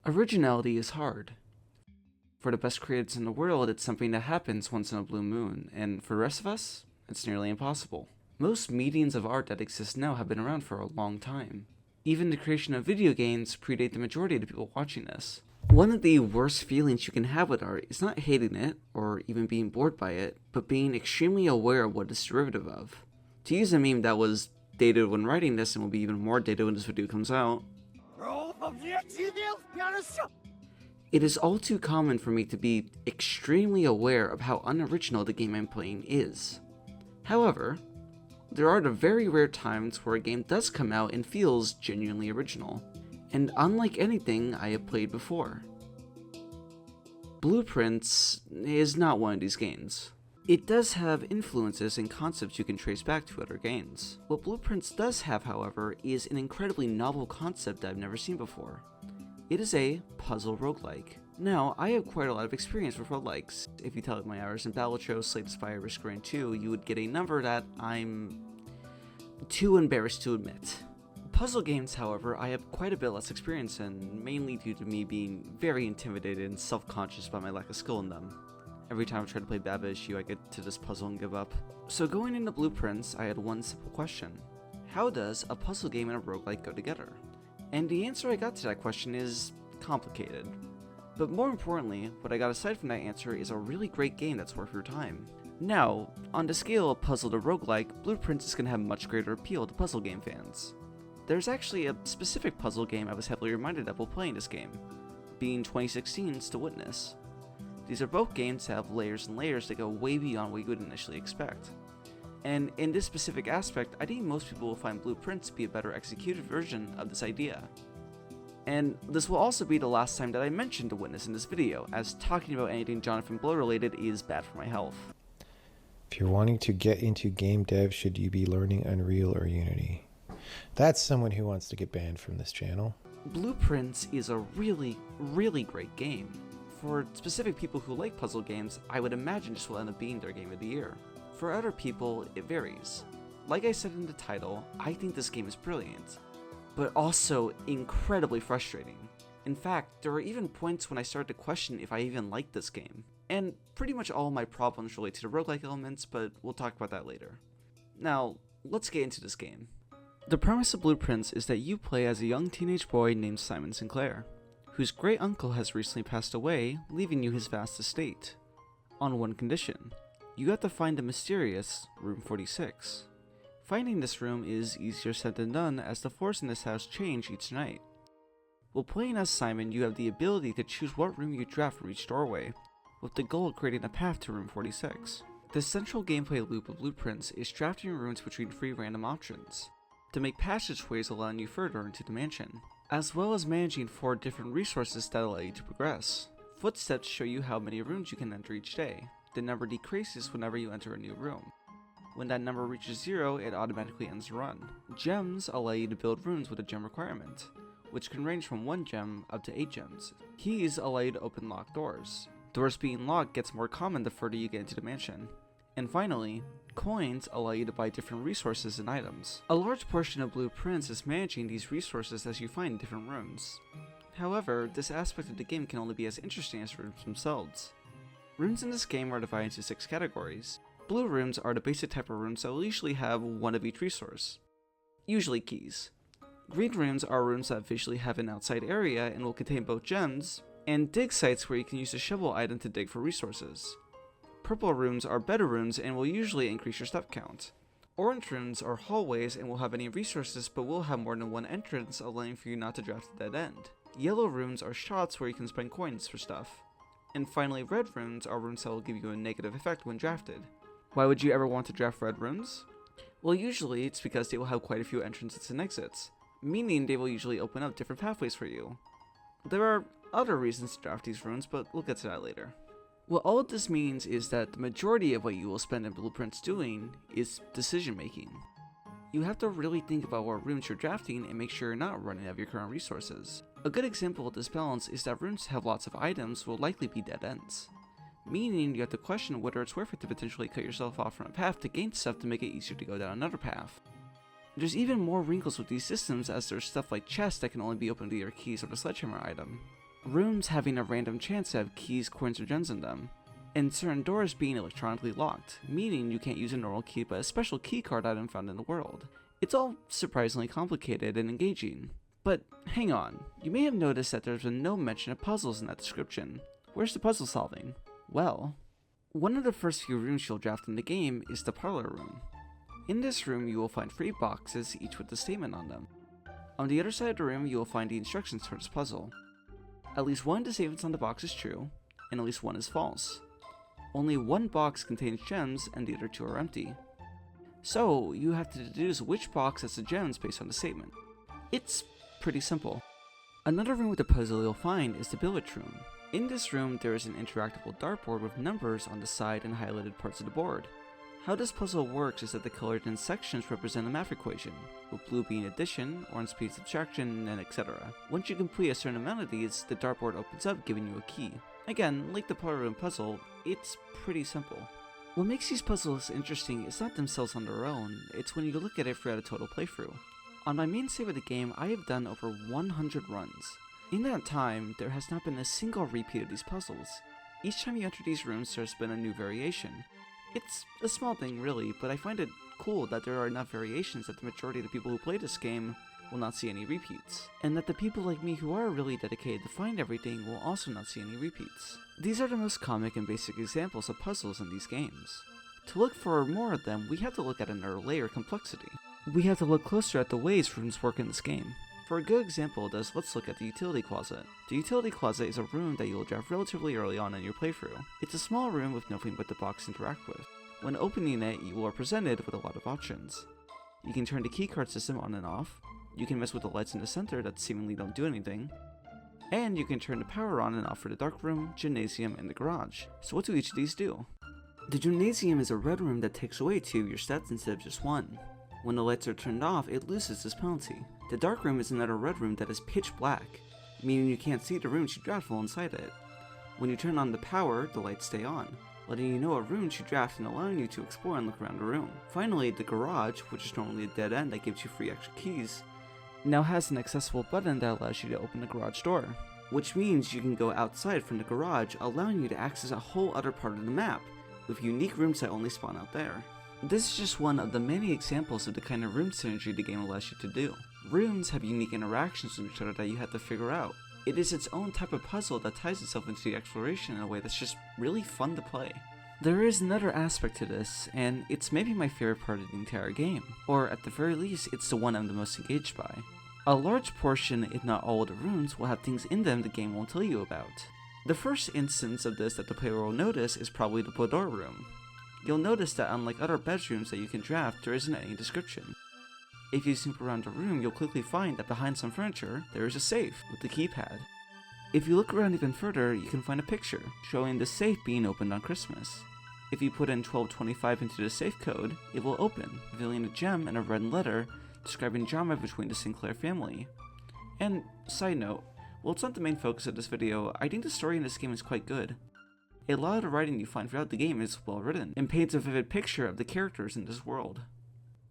Originality is hard. For the best creators in the world, it's something that happens once in a blue moon, and for the rest of us, it's nearly impossible. Most mediums of art that exist now have been around for a long time. Even the creation of video games predate the majority of the people watching this. One of the worst feelings you can have with art is not hating it, or even being bored by it, but being extremely aware of what it's derivative of. To use a meme that was dated when writing this and will be even more dated when this video comes out, it is all too common for me to be extremely aware of how unoriginal the game I'm playing is. However, there are the very rare times where a game does come out and feels genuinely original, and unlike anything I have played before. Blueprints is not one of these games. It does have influences and concepts you can trace back to other games. What Blueprints does have, however, is an incredibly novel concept that I've never seen before. It is a puzzle roguelike. Now, I have quite a lot of experience with roguelikes. If you tally my hours in Balatro, Slay the Spire, Risk Grind 2, you would get a number that I'm too embarrassed to admit. Puzzle games, however, I have quite a bit less experience in, mainly due to me being very intimidated and self-conscious about my lack of skill in them. Every time I try to play Baba Issue, I get to this puzzle and give up. So going into Blueprints, I had one simple question. How does a puzzle game and a roguelike go together? And the answer I got to that question is complicated. But more importantly, what I got aside from that answer is a really great game that's worth your time. Now, on the scale of puzzle to roguelike, Blueprints is going to have much greater appeal to puzzle game fans. There's actually a specific puzzle game I was heavily reminded of while playing this game, being 2016's The Witness. These are both games that have layers and layers that go way beyond what you would initially expect. And in this specific aspect, I think most people will find Blueprints to be a better executed version of this idea. And this will also be the last time that I mention The Witness in this video, as talking about anything Jonathan Blow related is bad for my health. If you're wanting to get into game dev, should you be learning Unreal or Unity? That's someone who wants to get banned from this channel. Blueprints is a really, really great game. For specific people who like puzzle games, I would imagine this will end up being their game of the year. For other people, it varies. Like I said in the title, I think this game is brilliant, but also incredibly frustrating. In fact, there were even points when I started to question if I even liked this game. And pretty much all of my problems relate to the roguelike elements, but we'll talk about that later. Now, let's get into this game. The premise of Blueprints is that you play as a young teenage boy named Simon Sinclair, whose great uncle has recently passed away, leaving you his vast estate. On one condition: you have to find the mysterious Room 46. Finding this room is easier said than done, as the floors in this house change each night. While playing as Simon, you have the ability to choose what room you draft from each doorway, with the goal of creating a path to Room 46. The central gameplay loop of Blueprints is drafting rooms between 3 random options, to make passageways allowing you further into the mansion, as well as managing 4 different resources that allow you to progress. Footsteps show you how many rooms you can enter each day. The number decreases whenever you enter a new room. When that number reaches 0, it automatically ends the run. Gems allow you to build rooms with a gem requirement, which can range from 1 gem up to 8 gems. Keys allow you to open locked doors. Doors being locked gets more common the further you get into the mansion. And finally, coins allow you to buy different resources and items. A large portion of Blueprints is managing these resources as you find different rooms. However, this aspect of the game can only be as interesting as rooms themselves. Rooms in this game are divided into 6 categories. Blue rooms are the basic type of rooms that will usually have 1 of each resource, usually keys. Green rooms are rooms that visually have an outside area and will contain both gems, and dig sites where you can use a shovel item to dig for resources. Purple rooms are better rooms and will usually increase your step count. Orange rooms are hallways and will have any resources but will have more than 1 entrance, allowing for you not to draft a dead end. Yellow rooms are shots where you can spend coins for stuff. And finally, red rooms are rooms that will give you a negative effect when drafted. Why would you ever want to draft red rooms? Well, usually it's because they will have quite a few entrances and exits, meaning they will usually open up different pathways for you. There are other reasons to draft these rooms, but we'll get to that later. What all of this means is that the majority of what you will spend in Blueprints doing is decision making. You have to really think about what rooms you're drafting and make sure you're not running out of your current resources. A good example of this balance is that rooms that have lots of items will likely be dead ends, meaning you have to question whether it's worth it to potentially cut yourself off from a path to gain stuff to make it easier to go down another path. There's even more wrinkles with these systems, as there's stuff like chests that can only be opened via your keys or the sledgehammer item. rooms having a random chance to have keys, coins, or gems in them, and certain doors being electronically locked, meaning you can't use a normal key but a special keycard item found in the world. It's all surprisingly complicated and engaging. But hang on, you may have noticed that there's been no mention of puzzles in that description. Where's the puzzle solving? Well, one of the first few rooms you'll draft in the game is the parlor room. In this room you will find 3 boxes, each with a statement on them. On the other side of the room you will find the instructions for this puzzle. At least one of the statements on the box is true, and at least one is false. Only one box contains gems and the other 2 are empty. So you have to deduce which box has the gems based on the statement. It's pretty simple. Another room with a puzzle you'll find is the billiards room. In this room there is an interactable dartboard with numbers on the side and highlighted parts of the board. How this puzzle works is that the colored in sections represent a math equation, with blue being addition, orange being subtraction, and etc. Once you complete a certain amount of these, the dartboard opens up giving you a key. Again, like the parlor room puzzle, it's pretty simple. What makes these puzzles interesting is not themselves on their own, it's when you look at it throughout a total playthrough. On my main save of the game, I have done over 100 runs. In that time, there has not been a single repeat of these puzzles. Each time you enter these rooms, there's been a new variation. It's a small thing really, but I find it cool that there are enough variations that the majority of the people who play this game will not see any repeats, and that the people like me who are really dedicated to find everything will also not see any repeats. These are the most comic and basic examples of puzzles in these games. To look for more of them, we have to look at another layer of complexity. We have to look closer at the ways rooms work in this game. For a good example of this, let's look at the utility closet. The utility closet is a room that you will draft relatively early on in your playthrough. It's a small room with nothing but the box to interact with. When opening it, you are presented with a lot of options. You can turn the keycard system on and off, you can mess with the lights in the center that seemingly don't do anything, and you can turn the power on and off for the dark room, gymnasium, and the garage. So what do each of these do? The gymnasium is a red room that takes away 2 of your stats instead of just 1. When the lights are turned off, it loses this penalty. The dark room is another red room that is pitch black, meaning you can't see the rooms you draft while inside it. When you turn on the power, the lights stay on, letting you know what rooms you draft and allowing you to explore and look around the room. Finally, the garage, which is normally a dead end that gives you free extra keys, now has an accessible button that allows you to open the garage door, which means you can go outside from the garage, allowing you to access a whole other part of the map, with unique rooms that only spawn out there. This is just one of the many examples of the kind of room synergy the game allows you to do. Rooms have unique interactions with each other that you have to figure out. It is its own type of puzzle that ties itself into the exploration in a way that's just really fun to play. There is another aspect to this, and it's maybe my favorite part of the entire game, or at the very least, it's the one I'm the most engaged by. A large portion, if not all of the rooms, will have things in them the game won't tell you about. The first instance of this that the player will notice is probably the boudoir room. You'll notice that unlike other bedrooms that you can draft, there isn't any description. If you snoop around the room, you'll quickly find that behind some furniture, there is a safe with the keypad. If you look around even further, you can find a picture showing the safe being opened on Christmas. If you put in 1225 into the safe code, it will open, revealing a gem and a red letter describing drama between the Sinclair family. And, side note, while it's not the main focus of this video, I think the story in this game is quite good. A lot of the writing you find throughout the game is well written, and paints a vivid picture of the characters in this world.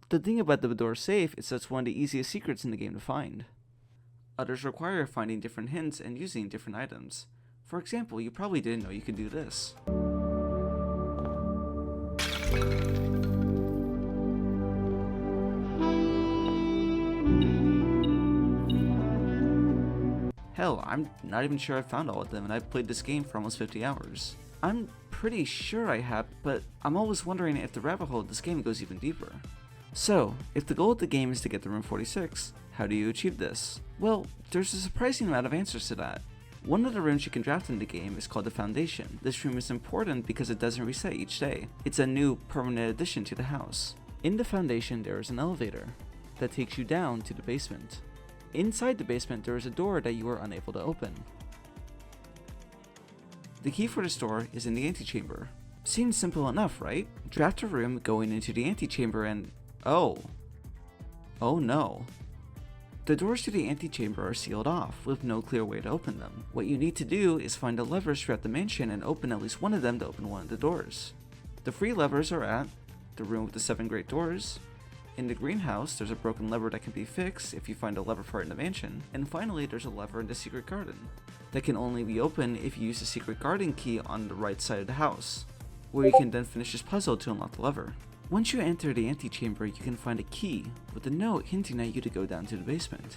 The thing about the boudoir safe is that it's one of the easiest secrets in the game to find. Others require finding different hints and using different items. For example, you probably didn't know you could do this. Hell, I'm not even sure I found all of them, and I've played this game for almost 50 hours. I'm pretty sure I have, but I'm always wondering if the rabbit hole of this game goes even deeper. So, if the goal of the game is to get to room 46, how do you achieve this? Well, there's a surprising amount of answers to that. One of the rooms you can draft in the game is called the Foundation. This room is important because it doesn't reset each day. It's a new permanent addition to the house. In the Foundation, there is an elevator that takes you down to the basement. Inside the basement, there is a door that you are unable to open. The key for this door is in the antechamber. Seems simple enough, right? Draft a room going into the antechamber and... oh no. The doors to the antechamber are sealed off, with no clear way to open them. What you need to do is find the levers throughout the mansion and open at least one of them to open one of the doors. The 3 levers are at the room with the 7 great doors. In the greenhouse, there's a broken lever that can be fixed if you find a lever for it in the mansion. And finally, there's a lever in the secret garden. that can only be opened if you use the secret garden key on the right side of the house, where you can then finish this puzzle to unlock the lever. Once you enter the antechamber, you can find a key with a note hinting at you to go down to the basement.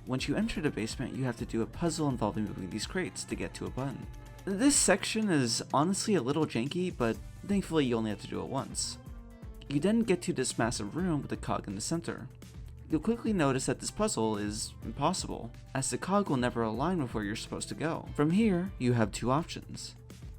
Once you enter the basement, you have to do a puzzle involving moving these crates to get to a button. This section is honestly a little janky, but thankfully you only have to do it once. You then get to this massive room with a cog in the center. You'll quickly notice that this puzzle is impossible, as the cog will never align with where you're supposed to go. From here, you have two options.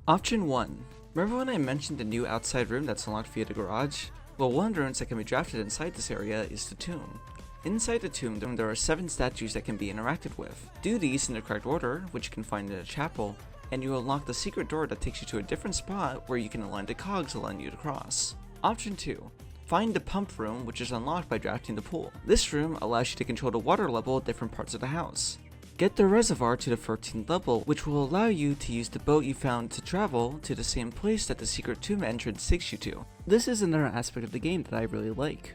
Option 1. Remember when I mentioned the new outside room that's unlocked via the garage? Well, one of the rooms that can be drafted inside this area is the tomb. Inside the tomb, there are 7 statues that can be interacted with. Do these in the correct order, which you can find in a chapel, and you unlock the secret door that takes you to a different spot where you can align the cogs allowing you to cross. Option 2. Find the pump room, which is unlocked by drafting the pool. This room allows you to control the water level at different parts of the house. Get the reservoir to the 13th level, which will allow you to use the boat you found to travel to the same place that the secret tomb entrance takes you to. This is another aspect of the game that I really like.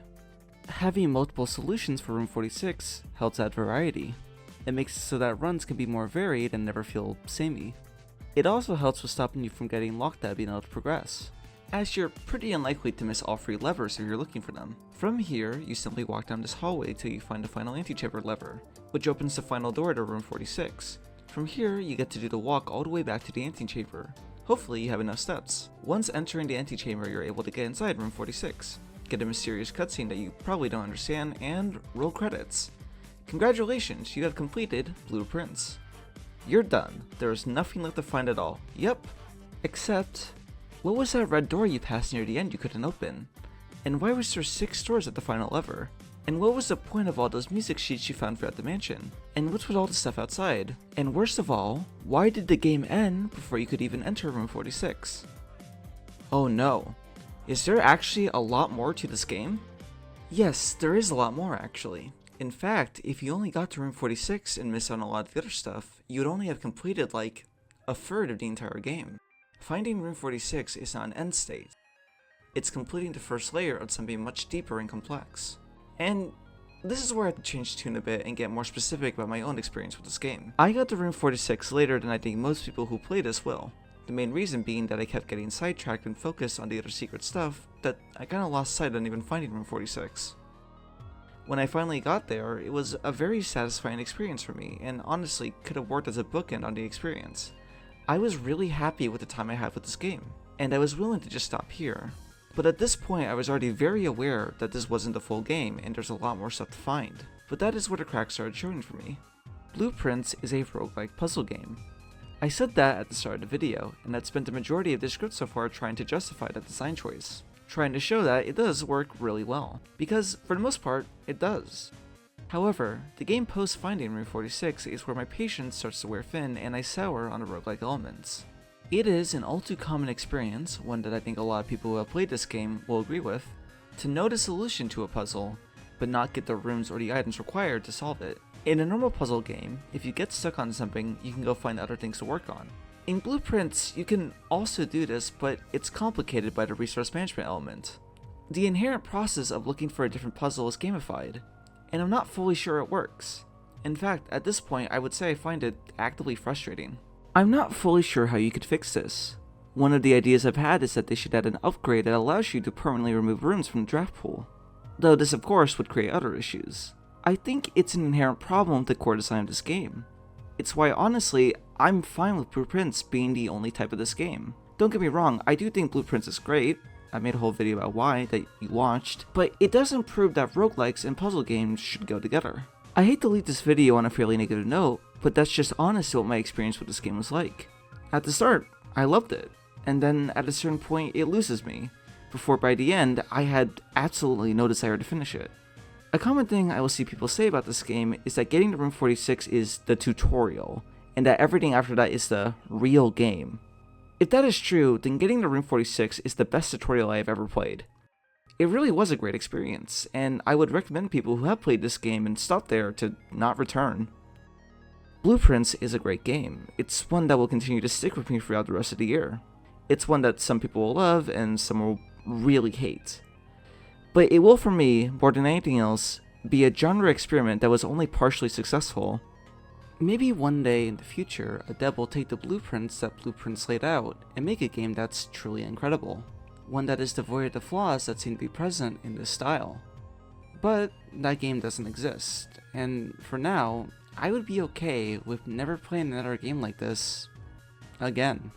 Having multiple solutions for room 46 helps add variety. It makes it so that runs can be more varied and never feel samey. It also helps with stopping you from getting locked out being able to progress, as you're pretty unlikely to miss all 3 levers if you're looking for them. From here, you simply walk down this hallway till you find the final antechamber lever, which opens the final door to room 46. From here, you get to do the walk all the way back to the antechamber. Hopefully you have enough steps. Once entering the antechamber, you're able to get inside room 46, get a mysterious cutscene that you probably don't understand, and roll credits. Congratulations, you have completed Blueprints. You're done. There is nothing left to find at all. Yep. Except, what was that red door you passed near the end you couldn't open? And why was there 6 doors at the final lever? And what was the point of all those music sheets you found throughout the mansion? And what's with all the stuff outside? And worst of all, why did the game end before you could even enter room 46? Oh no. Is there actually a lot more to this game? Yes, there is a lot more actually. In fact, if you only got to room 46 and missed on a lot of the other stuff, you would only have completed like a third of the entire game. Finding room 46 is not an end state. It's completing the first layer of something much deeper and complex. And this is where I have to change tune a bit and get more specific about my own experience with this game. I got to room 46 later than I think most people who play this will. The main reason being that I kept getting sidetracked and focused on the other secret stuff that I kinda lost sight on even finding room 46. When I finally got there, it was a very satisfying experience for me, and honestly could have worked as a bookend on the experience. I was really happy with the time I had with this game, and I was willing to just stop here. But at this point I was already very aware that this wasn't the full game and there's a lot more stuff to find. But that is where the cracks started showing for me. Blueprints is a roguelike puzzle game. I said that at the start of the video, and I'd spent the majority of this script so far trying to justify that design choice. Trying to show that it does work really well, because for the most part, it does. However, the game post finding room 46 is where my patience starts to wear thin and I sour on the roguelike elements. It is an all too common experience, one that I think a lot of people who have played this game will agree with, to know the solution to a puzzle, but not get the rooms or the items required to solve it. In a normal puzzle game, if you get stuck on something, you can go find other things to work on. In Blueprints, you can also do this, but it's complicated by the resource management element. The inherent process of looking for a different puzzle is gamified, and I'm not fully sure it works. In fact, at this point, I would say I find it actively frustrating. I'm not fully sure how you could fix this. One of the ideas I've had is that they should add an upgrade that allows you to permanently remove rooms from the draft pool, though this of course would create other issues. I think it's an inherent problem with the core design of this game. It's why honestly, I'm fine with Blueprints being the only type of this game. Don't get me wrong, I do think Blueprints is great. I made a whole video about why that you watched, but it doesn't prove that roguelikes and puzzle games should go together. I hate to leave this video on a fairly negative note, but that's just honestly what my experience with this game was like. At the start, I loved it, and then at a certain point it loses me, before by the end I had absolutely no desire to finish it. A common thing I will see people say about this game is that getting to room 46 is the tutorial, and that everything after that is the real game. If that is true, then getting to room 46 is the best tutorial I have ever played. It really was a great experience, and I would recommend people who have played this game and stopped there to not return. Blueprints is a great game. It's one that will continue to stick with me throughout the rest of the year. It's one that some people will love and some will really hate. But it will, for me, more than anything else, be a genre experiment that was only partially successful. Maybe one day in the future, a dev will take the blueprints that Blueprints laid out and make a game that's truly incredible. One that is devoid of the flaws that seem to be present in this style. But that game doesn't exist, and for now, I would be okay with never playing another game like this again.